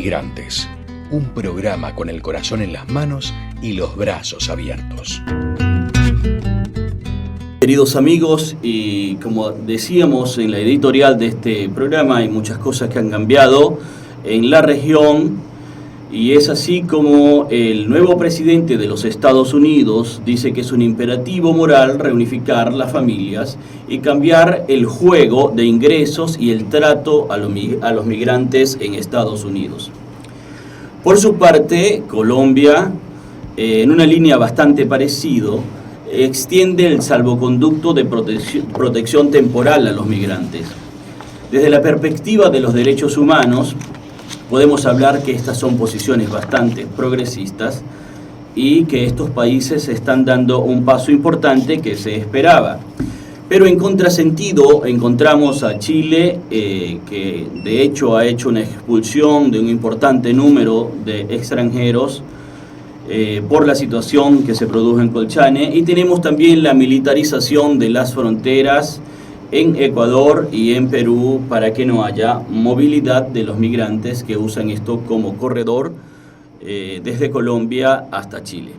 Migrantes, un programa con el corazón en las manos y los brazos abiertos. Queridos amigos, y como decíamos en la editorial de este programa, hay muchas cosas que han cambiado en la región, y es así como el nuevo presidente de los Estados Unidos dice que es un imperativo moral reunificar las familias y cambiar el juego de ingresos y el trato a los migrantes en Estados Unidos. Por su parte, Colombia, en una línea bastante parecida, extiende el salvoconducto de protección temporal a los migrantes. Desde la perspectiva de los derechos humanos, podemos hablar que estas son posiciones bastante progresistas y que estos países están dando un paso importante que se esperaba. Pero en contrasentido encontramos a Chile, que de hecho ha hecho una expulsión de un importante número de extranjeros por la situación que se produjo en Colchane, y tenemos también la militarización de las fronteras en Ecuador y en Perú para que no haya movilidad de los migrantes que usan esto como corredor desde Colombia hasta Chile.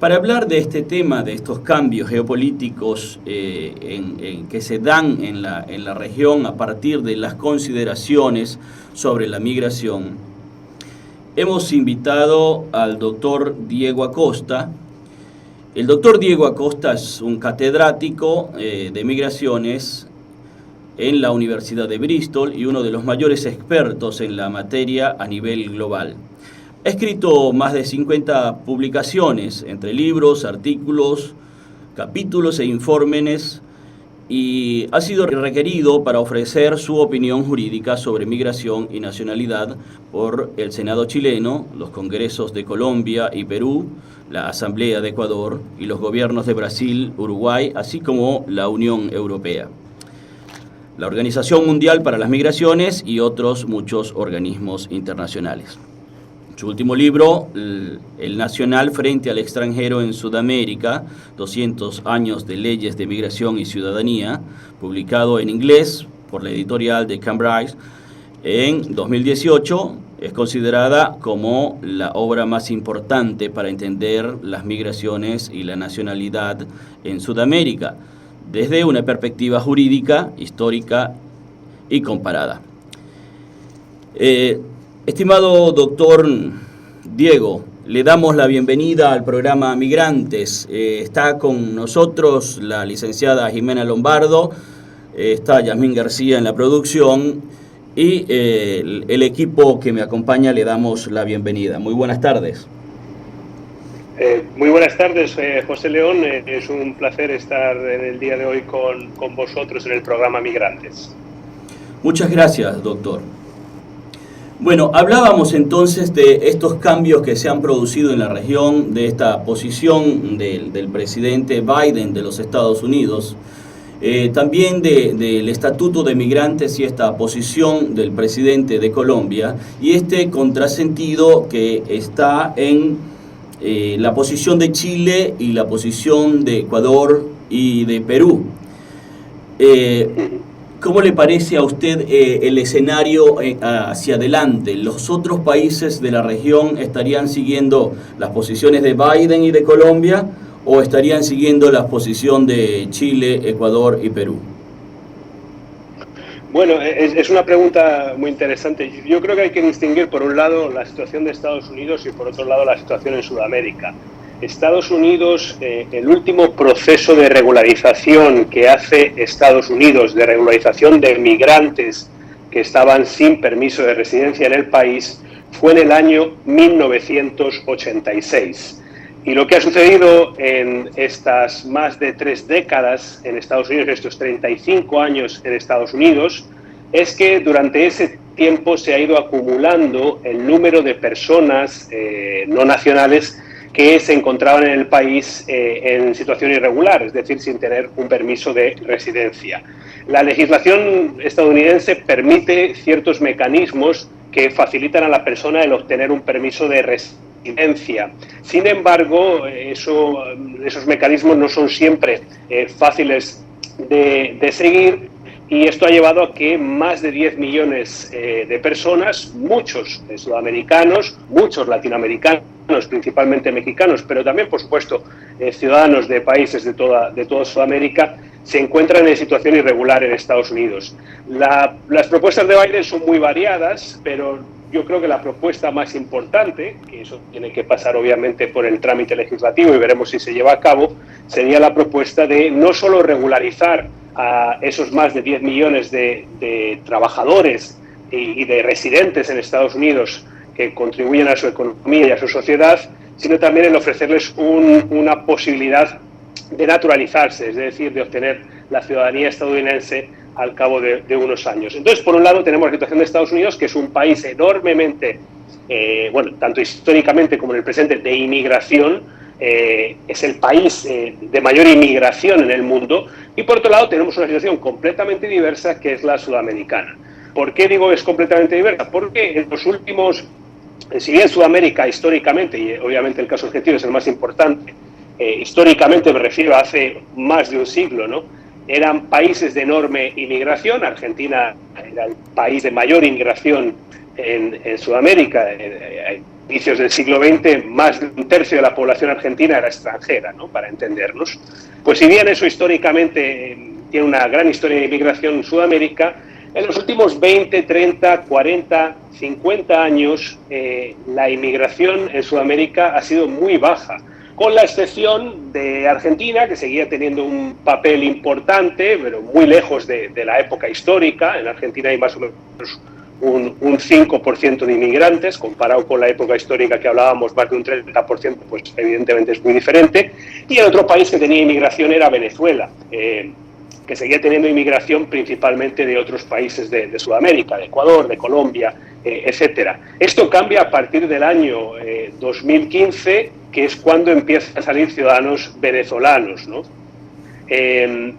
Para hablar de este tema, de estos cambios geopolíticos que se dan en la región a partir de las consideraciones sobre la migración, hemos invitado al doctor Diego Acosta. El doctor Diego Acosta es un catedrático de migraciones en la Universidad de Bristol y uno de los mayores expertos en la materia a nivel global. Ha escrito más de 50 publicaciones, entre libros, artículos, capítulos e informes, y ha sido requerido para ofrecer su opinión jurídica sobre migración y nacionalidad por el Senado chileno, los congresos de Colombia y Perú, la Asamblea de Ecuador y los gobiernos de Brasil, Uruguay, así como la Unión Europea, la Organización Mundial para las Migraciones y otros muchos organismos internacionales. Su último libro, El Nacional frente al extranjero en Sudamérica, 200 años de leyes de migración y ciudadanía, publicado en inglés por la editorial de Cambridge en 2018, es considerada como la obra más importante para entender las migraciones y la nacionalidad en Sudamérica, desde una perspectiva jurídica, histórica y comparada. Estimado doctor Diego, le damos la bienvenida al programa Migrantes. Está con nosotros la licenciada Jimena Lombardo, está Yasmín García en la producción y el equipo que me acompaña le damos la bienvenida. Muy buenas tardes. Muy buenas tardes, José León. Es un placer estar en el día de hoy con vosotros en el programa Migrantes. Muchas gracias, doctor. Bueno, hablábamos entonces de estos cambios que se han producido en la región, de esta posición del presidente Biden de los Estados Unidos, también del Estatuto de Migrantes y esta posición del presidente de Colombia, y este contrasentido que está en la posición de Chile y la posición de Ecuador y de Perú. ¿Cómo le parece a usted el escenario hacia adelante? ¿Los otros países de la región estarían siguiendo las posiciones de Biden y de Colombia o estarían siguiendo la posición de Chile, Ecuador y Perú? Bueno, es una pregunta muy interesante. Yo creo que hay que distinguir, por un lado, la situación de Estados Unidos y, por otro lado, la situación en Sudamérica. Estados Unidos, el último proceso de regularización que hace Estados Unidos, de regularización de migrantes que estaban sin permiso de residencia en el país, fue en el año 1986. Y lo que ha sucedido en estas más de 3 décadas en Estados Unidos, estos 35 años en Estados Unidos, es que durante ese tiempo se ha ido acumulando el número de personas no nacionales que se encontraban en el país en situación irregular, es decir, sin tener un permiso de residencia. La legislación estadounidense permite ciertos mecanismos que facilitan a la persona el obtener un permiso de residencia. Sin embargo, esos mecanismos no son siempre fáciles de seguir y esto ha llevado a que más de 10 millones de personas, muchos sudamericanos, muchos latinoamericanos, principalmente mexicanos, pero también, por supuesto, ciudadanos de países de toda Sudamérica, se encuentran en situación irregular en Estados Unidos. Las propuestas de Biden son muy variadas, pero yo creo que la propuesta más importante, que eso tiene que pasar obviamente por el trámite legislativo y veremos si se lleva a cabo, sería la propuesta de no solo regularizar a esos más de 10 millones de trabajadores y de residentes en Estados Unidos que contribuyen a su economía y a su sociedad, sino también en ofrecerles una posibilidad de naturalizarse, es decir, de obtener la ciudadanía estadounidense al cabo de unos años. Entonces, por un lado, tenemos la situación de Estados Unidos, que es un país enormemente, tanto históricamente como en el presente, de inmigración. Es el país de mayor inmigración en el mundo. Y por otro lado, tenemos una situación completamente diversa, que es la sudamericana. ¿Por qué digo es completamente diversa? Porque en los últimos, si bien Sudamérica históricamente, y obviamente el caso argentino es el más importante, históricamente me refiero a hace más de un siglo, ¿no? Eran países de enorme inmigración. Argentina era el país de mayor inmigración en Sudamérica. A inicios del siglo XX, más de un tercio de la población argentina era extranjera, ¿no? Para entendernos. Pues si bien eso históricamente tiene una gran historia de inmigración en Sudamérica, en los últimos 20, 30, 40, 50 años, la inmigración en Sudamérica ha sido muy baja, con la excepción de Argentina, que seguía teniendo un papel importante, pero muy lejos de la época histórica. En Argentina hay más o menos un 5% de inmigrantes, comparado con la época histórica que hablábamos, más de un 30%, pues evidentemente es muy diferente. Y el otro país que tenía inmigración era Venezuela, que seguía teniendo inmigración principalmente de otros países de Sudamérica, de Ecuador, de Colombia, etcétera. Esto cambia a partir del año 2015, que es cuando empiezan a salir ciudadanos venezolanos, ¿no?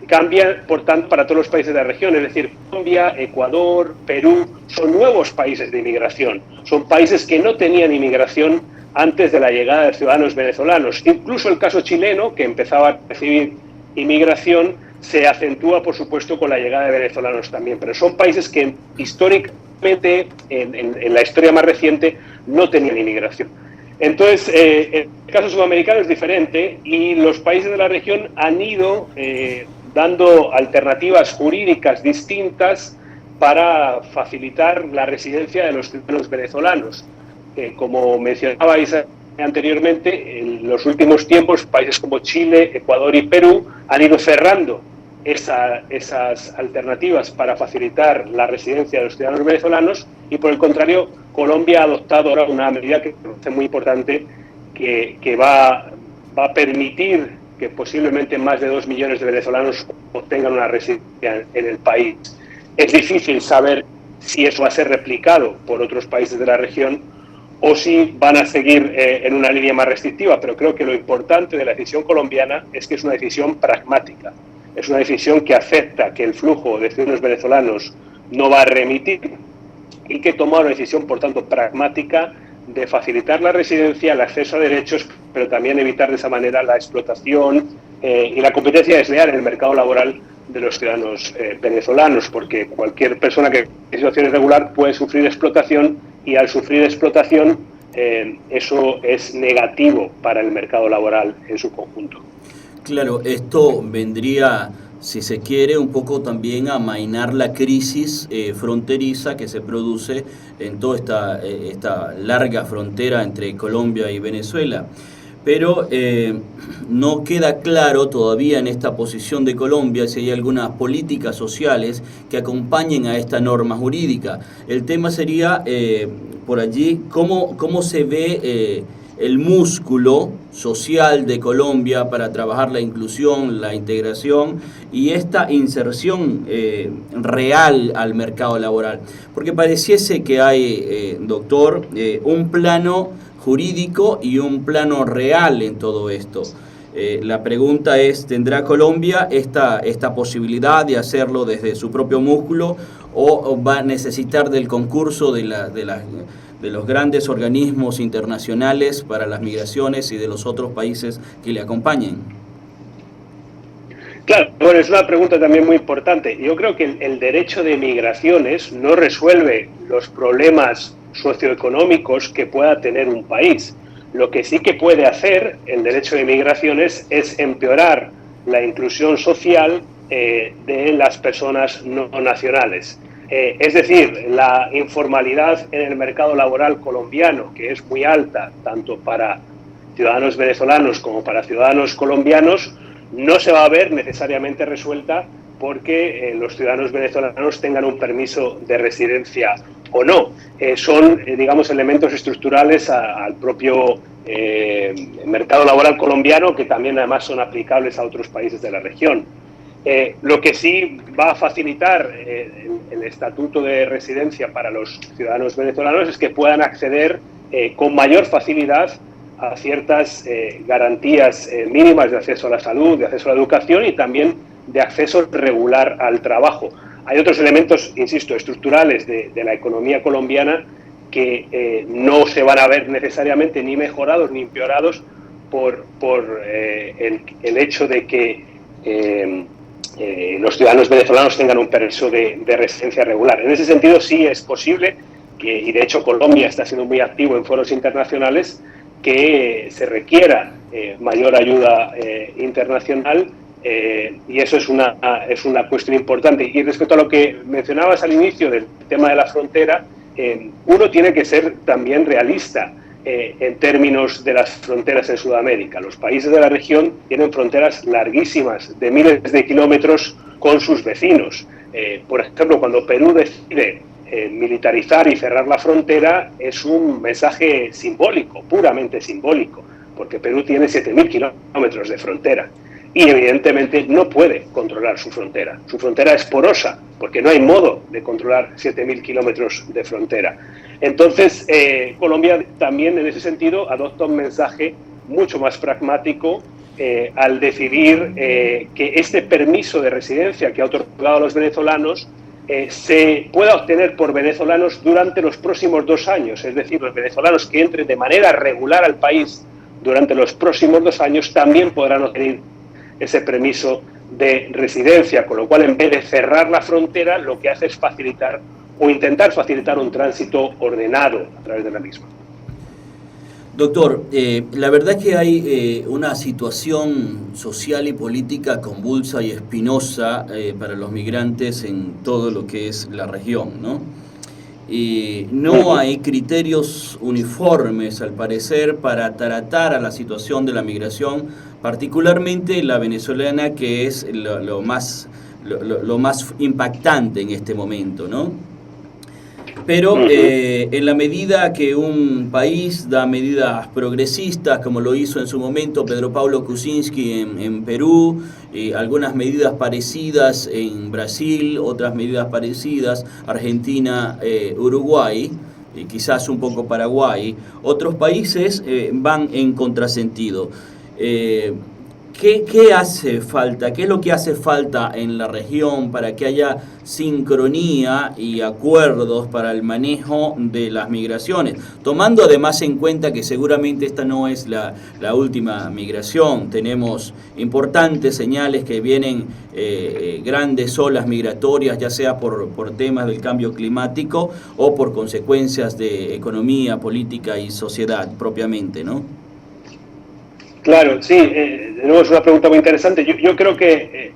Cambia, por tanto, para todos los países de la región, es decir, Colombia, Ecuador, Perú, son nuevos países de inmigración, son países que no tenían inmigración antes de la llegada de ciudadanos venezolanos. Incluso el caso chileno, que empezaba a recibir inmigración, se acentúa, por supuesto, con la llegada de venezolanos también, pero son países que históricamente, en la historia más reciente, no tenían inmigración. Entonces, el caso sudamericano es diferente y los países de la región han ido dando alternativas jurídicas distintas para facilitar la residencia de los ciudadanos venezolanos. Como mencionabais anteriormente, en los últimos tiempos, países como Chile, Ecuador y Perú han ido cerrando esas alternativas para facilitar la residencia de los ciudadanos venezolanos, y por el contrario, Colombia ha adoptado ahora una medida que me parece muy importante, que va a permitir que posiblemente más de 2 millones de venezolanos obtengan una residencia en el país. Es difícil saber si eso va a ser replicado por otros países de la región o si van a seguir en una línea más restrictiva, pero creo que lo importante de la decisión colombiana es que es una decisión pragmática. Es una decisión que acepta que el flujo de ciudadanos venezolanos no va a remitir y que toma una decisión, por tanto, pragmática de facilitar la residencia, el acceso a derechos, pero también evitar de esa manera la explotación y la competencia desleal en el mercado laboral de los ciudadanos venezolanos, porque cualquier persona que en situación irregular puede sufrir explotación, y al sufrir explotación eso es negativo para el mercado laboral en su conjunto. Claro, esto vendría, si se quiere, un poco también a amainar la crisis fronteriza que se produce en toda esta larga frontera entre Colombia y Venezuela. Pero no queda claro todavía en esta posición de Colombia si hay algunas políticas sociales que acompañen a esta norma jurídica. El tema sería, por allí, cómo se ve el músculo social de Colombia para trabajar la inclusión, la integración y esta inserción real al mercado laboral. Porque pareciese que hay, doctor, un plano jurídico y un plano real en todo esto. La pregunta es, ¿tendrá Colombia esta posibilidad de hacerlo desde su propio músculo o va a necesitar del concurso de los grandes organismos internacionales para las migraciones y de los otros países que le acompañen? Claro, bueno, es una pregunta también muy importante. Yo creo que el derecho de migraciones no resuelve los problemas socioeconómicos que pueda tener un país. Lo que sí que puede hacer el derecho de migraciones es empeorar la inclusión social de las personas no nacionales. Es decir, la informalidad en el mercado laboral colombiano, que es muy alta, tanto para ciudadanos venezolanos como para ciudadanos colombianos, no se va a ver necesariamente resuelta porque los ciudadanos venezolanos tengan un permiso de residencia o no. Son, digamos, elementos estructurales al propio mercado laboral colombiano, que también además son aplicables a otros países de la región. Lo que sí va a facilitar el estatuto de residencia para los ciudadanos venezolanos es que puedan acceder con mayor facilidad a ciertas garantías mínimas de acceso a la salud, de acceso a la educación y también de acceso regular al trabajo. Hay otros elementos, insisto, estructurales de la economía colombiana que no se van a ver necesariamente ni mejorados ni empeorados por el hecho de que los ciudadanos venezolanos tengan un permiso de residencia regular. En ese sentido sí es posible, y de hecho Colombia está siendo muy activo en foros internacionales, que se requiera mayor ayuda internacional, y eso es una cuestión importante. Y respecto a lo que mencionabas al inicio del tema de la frontera, uno tiene que ser también realista en términos de las fronteras en Sudamérica. Los países de la región tienen fronteras larguísimas, de miles de kilómetros con sus vecinos. Por ejemplo, cuando Perú decide militarizar y cerrar la frontera, es un mensaje simbólico, puramente simbólico, porque Perú tiene 7.000 kilómetros de frontera y evidentemente no puede controlar su frontera. Su frontera es porosa, porque no hay modo de controlar 7.000 kilómetros de frontera. Entonces, Colombia también en ese sentido adopta un mensaje mucho más pragmático al decidir que este permiso de residencia que ha otorgado a los venezolanos se pueda obtener por venezolanos durante los próximos 2 años. Es decir, los venezolanos que entren de manera regular al país durante los próximos 2 años también podrán obtener ese permiso de residencia, con lo cual en vez de cerrar la frontera lo que hace es facilitar o intentar facilitar un tránsito ordenado a través de la misma. Doctor, la verdad es que hay una situación social y política convulsa y espinosa para los migrantes en todo lo que es la región, ¿no? Y no hay criterios uniformes, al parecer, para tratar a la situación de la migración, particularmente la venezolana, que es lo más impactante en este momento, ¿no? Pero en la medida que un país da medidas progresistas, como lo hizo en su momento Pedro Pablo Kuczynski en Perú, algunas medidas parecidas en Brasil, otras medidas parecidas Argentina, Uruguay, y quizás un poco Paraguay, otros países van en contrasentido. ¿Qué hace falta? ¿Qué es lo que hace falta en la región para que haya sincronía y acuerdos para el manejo de las migraciones? Tomando además en cuenta que seguramente esta no es la última migración. Tenemos importantes señales que vienen grandes olas migratorias, ya sea por temas del cambio climático o por consecuencias de economía, política y sociedad propiamente, ¿no? Claro, sí, de nuevo es una pregunta muy interesante. Yo creo que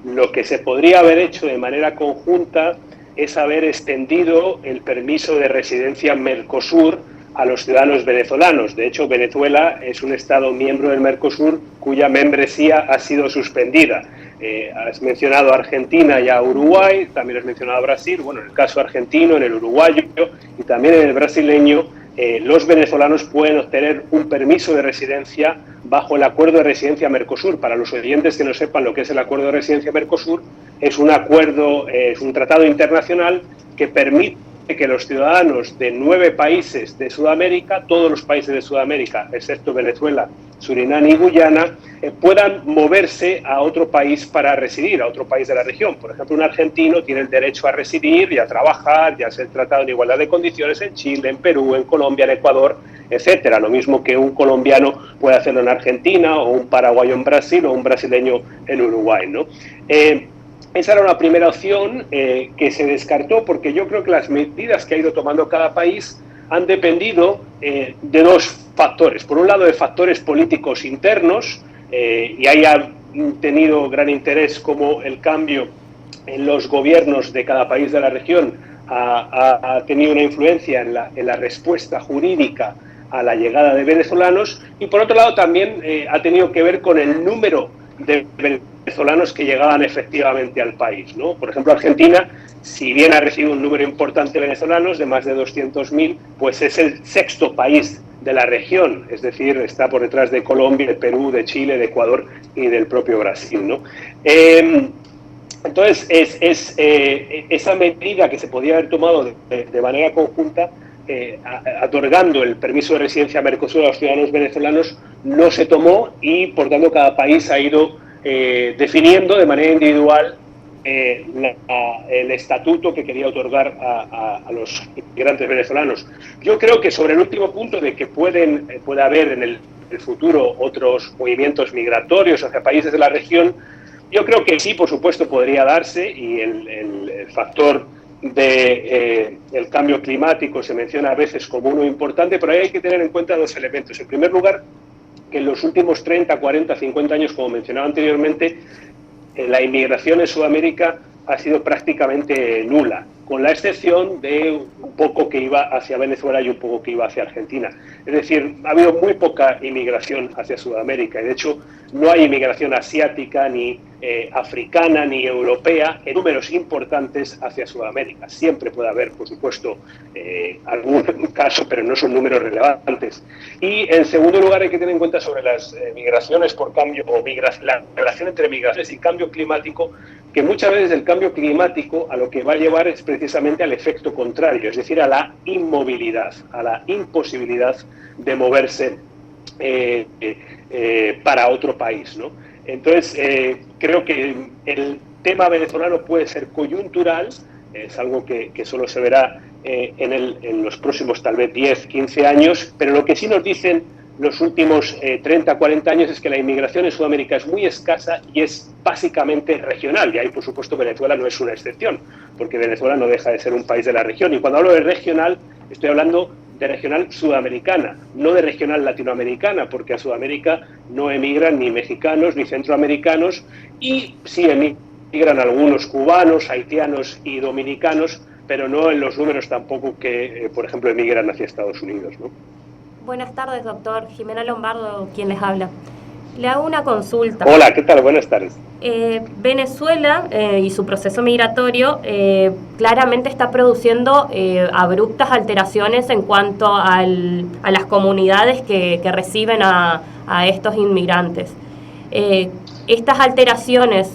lo que se podría haber hecho de manera conjunta es haber extendido el permiso de residencia Mercosur a los ciudadanos venezolanos. De hecho, Venezuela es un Estado miembro del Mercosur cuya membresía ha sido suspendida. Has mencionado a Argentina y a Uruguay, también has mencionado a Brasil. Bueno, en el caso argentino, en el uruguayo y también en el brasileño, los venezolanos pueden obtener un permiso de residencia bajo el Acuerdo de Residencia Mercosur. Para los oyentes que no sepan lo que es el Acuerdo de Residencia Mercosur, es un acuerdo, es un tratado internacional que permite que los ciudadanos de 9 países de Sudamérica, todos los países de Sudamérica, excepto Venezuela Surinam y Guyana, puedan moverse a otro país para residir, a otro país de la región. Por ejemplo, un argentino tiene el derecho a residir y a trabajar y a ser tratado en igualdad de condiciones en Chile, en Perú, en Colombia, en Ecuador, etcétera. Lo mismo que un colombiano puede hacerlo en Argentina, o un paraguayo en Brasil, o un brasileño en Uruguay, ¿no? Esa era una primera opción que se descartó, porque yo creo que las medidas que ha ido tomando cada país han dependido de dos factores. Por un lado, de factores políticos internos, y ahí ha tenido gran interés como el cambio en los gobiernos de cada país de la región ha tenido una influencia en la respuesta jurídica a la llegada de venezolanos, y por otro lado también ha tenido que ver con el número de venezolanos que llegaban efectivamente al país, ¿no? Por ejemplo, Argentina, si bien ha recibido un número importante de venezolanos, de más de 200.000, pues es el sexto país de la región, es decir, está por detrás de Colombia, de Perú, de Chile, de Ecuador y del propio Brasil, ¿no? Entonces, esa medida que se podía haber tomado de manera conjunta, otorgando el permiso de residencia a Mercosur a los ciudadanos venezolanos, no se tomó, y por tanto cada país ha ido definiendo de manera individual el estatuto que quería otorgar a los inmigrantes venezolanos. Yo creo que sobre el último punto de que puede haber en el futuro otros movimientos migratorios hacia países de la región, yo creo que sí, por supuesto, podría darse, y el factor del cambio climático se menciona a veces como uno importante, pero ahí hay que tener en cuenta dos elementos. En primer lugar, que en los últimos 30, 40, 50 años, como mencionaba anteriormente, la inmigración en Sudamérica ha sido prácticamente nula, con la excepción de un poco que iba hacia Venezuela y un poco que iba hacia Argentina. Es decir, ha habido muy poca inmigración hacia Sudamérica, y de hecho no hay inmigración asiática, ni africana, ni europea en números importantes hacia Sudamérica. Siempre puede haber, por supuesto, algún caso, pero no son números relevantes. Y en segundo lugar, hay que tener en cuenta sobre las migraciones por cambio, o la relación entre migraciones y cambio climático, que muchas veces el cambio climático a lo que va a llevar es precisamente al efecto contrario, es decir, a la inmovilidad, a la imposibilidad de moverse para otro país, ¿no? Entonces, creo que el tema venezolano puede ser coyuntural, es algo que solo se verá en los próximos tal vez 10, 15 años, pero lo que sí nos dicen los últimos 30, 40 años es que la inmigración en Sudamérica es muy escasa y es básicamente regional, y ahí por supuesto Venezuela no es una excepción, porque Venezuela no deja de ser un país de la región, y cuando hablo de regional estoy hablando de regional sudamericana, no de regional latinoamericana, porque a Sudamérica no emigran ni mexicanos ni centroamericanos, y sí emigran algunos cubanos, haitianos y dominicanos, pero no en los números tampoco que, por ejemplo, emigran hacia Estados Unidos, ¿no? Buenas tardes, doctor. Jimena Lombardo, quien les habla. Le hago una consulta. Hola, ¿qué tal? Buenas tardes. Venezuela y su proceso migratorio claramente está produciendo abruptas alteraciones en cuanto a las comunidades que reciben a estos inmigrantes. Estas alteraciones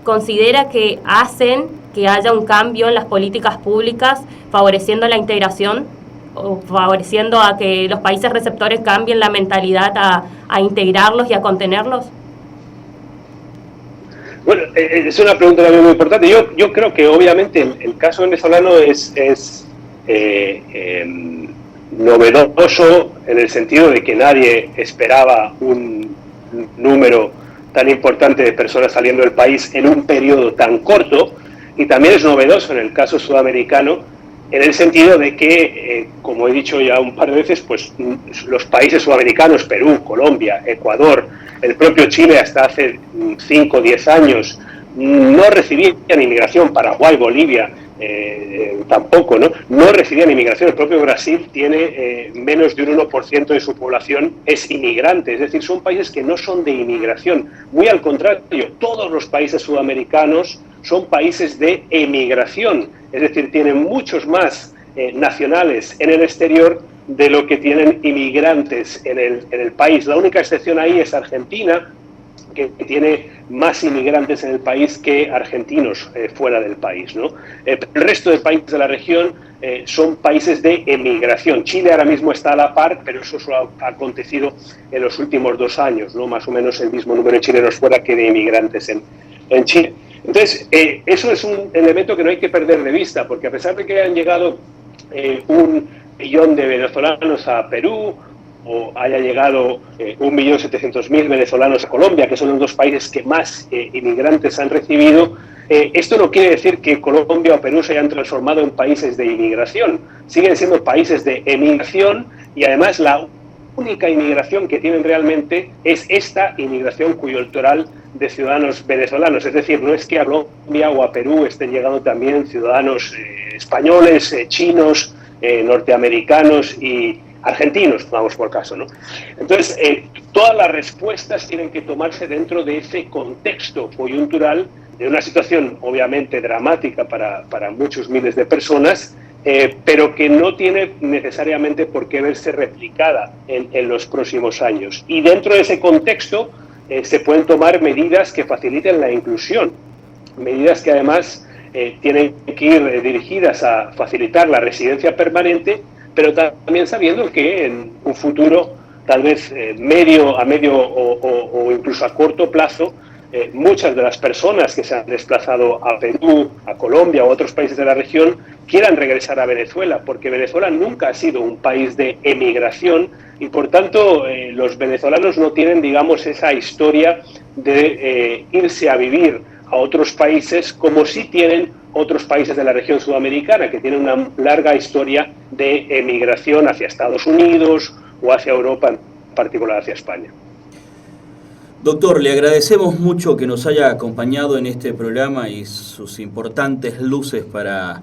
considera que hacen que haya un cambio en las políticas públicas favoreciendo la integración, o favoreciendo a que los países receptores cambien la mentalidad a integrarlos y a contenerlos? Bueno, es una pregunta también muy importante. Yo creo que obviamente el caso venezolano es novedoso en el sentido de que nadie esperaba un número tan importante de personas saliendo del país en un periodo tan corto, y también es novedoso en el caso sudamericano, en el sentido de que, como he dicho ya un par de veces, pues los países sudamericanos, Perú, Colombia, Ecuador, el propio Chile hasta hace 5 o 10 años, no recibían inmigración. Paraguay, Bolivia, tampoco, ¿no? No recibían inmigración. El propio Brasil tiene menos de un 1% de su población es inmigrante, es decir, son países que no son de inmigración. Muy al contrario, todos los países sudamericanos son países de emigración, es decir, tienen muchos más nacionales en el exterior de lo que tienen inmigrantes en el país. La única excepción ahí es Argentina, que tiene más inmigrantes en el país que argentinos fuera del país, ¿no? El resto de países de la región son países de emigración. Chile ahora mismo está a la par, pero eso solo ha acontecido en los últimos 2 años, ¿no? Más o menos el mismo número de chilenos fuera que de inmigrantes en Chile. Entonces, eso es un elemento que no hay que perder de vista, porque a pesar de que han llegado 1 millón de venezolanos a Perú, o haya llegado 1.700.000 venezolanos a Colombia, que son los 2 países que más inmigrantes han recibido, esto no quiere decir que Colombia o Perú se hayan transformado en países de inmigración. Siguen siendo países de emigración, y además la única inmigración que tienen realmente es esta inmigración coyuntural de ciudadanos venezolanos. Es decir, no es que a Colombia o a Perú estén llegando también ciudadanos españoles, chinos, norteamericanos y argentinos, vamos por caso, ¿no? Entonces, todas las respuestas tienen que tomarse dentro de ese contexto coyuntural de una situación obviamente dramática para muchos miles de personas, pero que no tiene necesariamente por qué verse replicada en los próximos años. Y dentro de ese contexto se pueden tomar medidas que faciliten la inclusión, medidas que además tienen que ir dirigidas a facilitar la residencia permanente, pero también sabiendo que en un futuro, tal vez a medio o incluso a corto plazo, muchas de las personas que se han desplazado a Perú, a Colombia o a otros países de la región quieran regresar a Venezuela, porque Venezuela nunca ha sido un país de emigración y por tanto los venezolanos no tienen, digamos, esa historia de irse a vivir a otros países como sí tienen otros países de la región sudamericana, que tienen una larga historia de emigración hacia Estados Unidos o hacia Europa, en particular hacia España. Doctor, le agradecemos mucho que nos haya acompañado en este programa y sus importantes luces para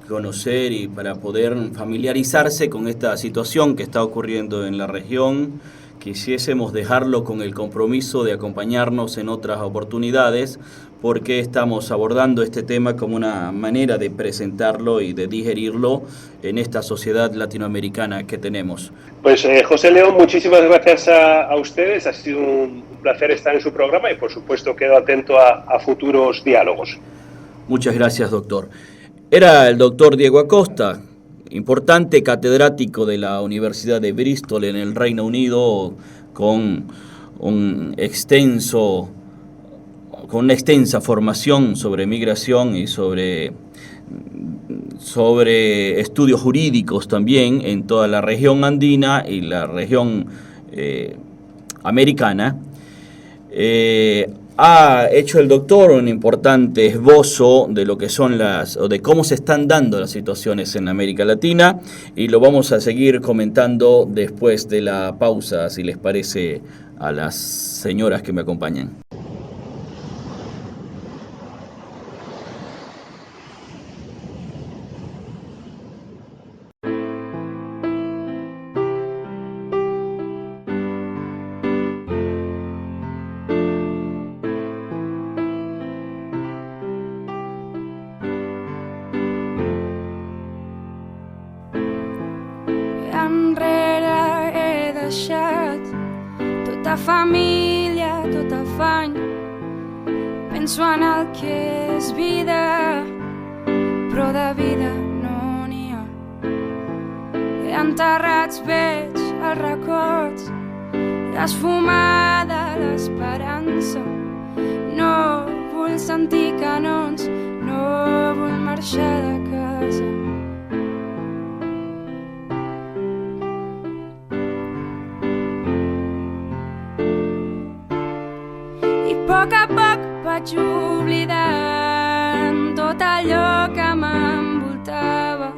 conocer y para poder familiarizarse con esta situación que está ocurriendo en la región. Quisiésemos dejarlo con el compromiso de acompañarnos en otras oportunidades, porque estamos abordando este tema como una manera de presentarlo y de digerirlo en esta sociedad latinoamericana que tenemos. Pues José León, muchísimas gracias a ustedes, ha sido un placer estar en su programa y por supuesto quedo atento a futuros diálogos. Muchas gracias, doctor. Era el doctor Diego Acosta, importante catedrático de la Universidad de Bristol en el Reino Unido, con una extensa formación sobre migración y sobre estudios jurídicos también en toda la región andina y la región americana. Ha hecho el doctor un importante esbozo de lo que son de cómo se están dando las situaciones en América Latina, y lo vamos a seguir comentando después de la pausa, si les parece a las señoras que me acompañan. Enrere he deixat tota família, tot afany. Penso en el que és vida, però de vida no n'hi ha. He enterrats veig els records, l'esfumada, l'esperança. No vull sentir canons, no vull marxar de casa. A poc vaig oblidant tot allò que m'envoltava.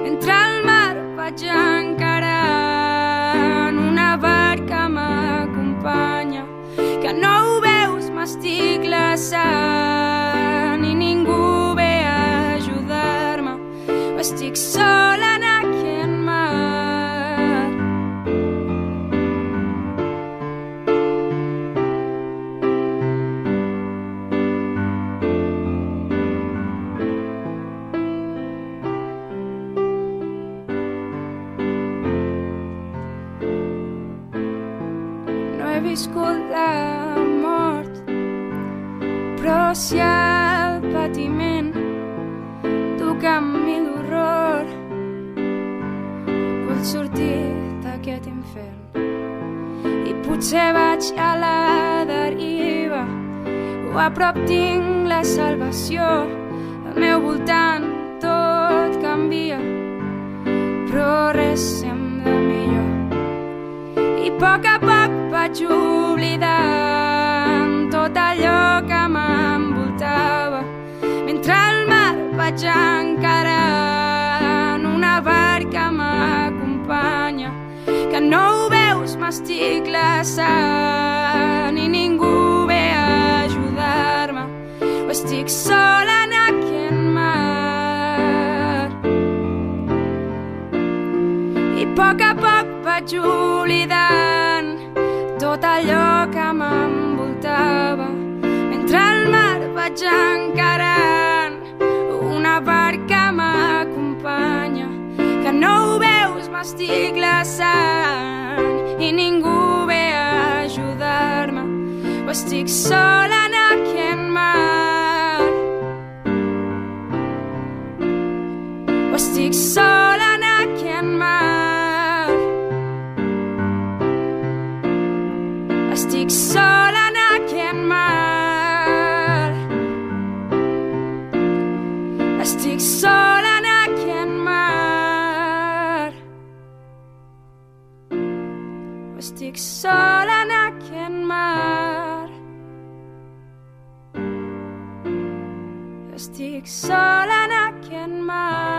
Entre el mar vaig encarant una barca m'acompanya. Que no ho veus, m'estic glaçant i ningú ve a ajudar-me. Estic sola en aquest mar. He viscut la mort, però si el patiment toca amb mi l'horror, l'infern. I potser vaig a la deriva, o a prop tinc la salvació. Al meu voltant tot canvia, però res sembla millor. I a poc vaig oblidant tot allò que m'envoltava, mentre al mar vaig encarant una barca m'acompanya. Que no ho veus, m'estic glaçant i ningú ve a ajudar-me, o estic sola en aquest mar. I a poc vaig oblidant tot allò que m'envoltava, mentre al mar vaig encarant una barca m'acompanya. Que no ho veus, m'estic glaçant i ningú ve a ajudar-me, o estic sola en aquest mar. O estic sola en aquest mar. Estic sola en aquest mar. Estic sola en aquest mar. Estic sola en aquest mar. Estic sola en aquest mar.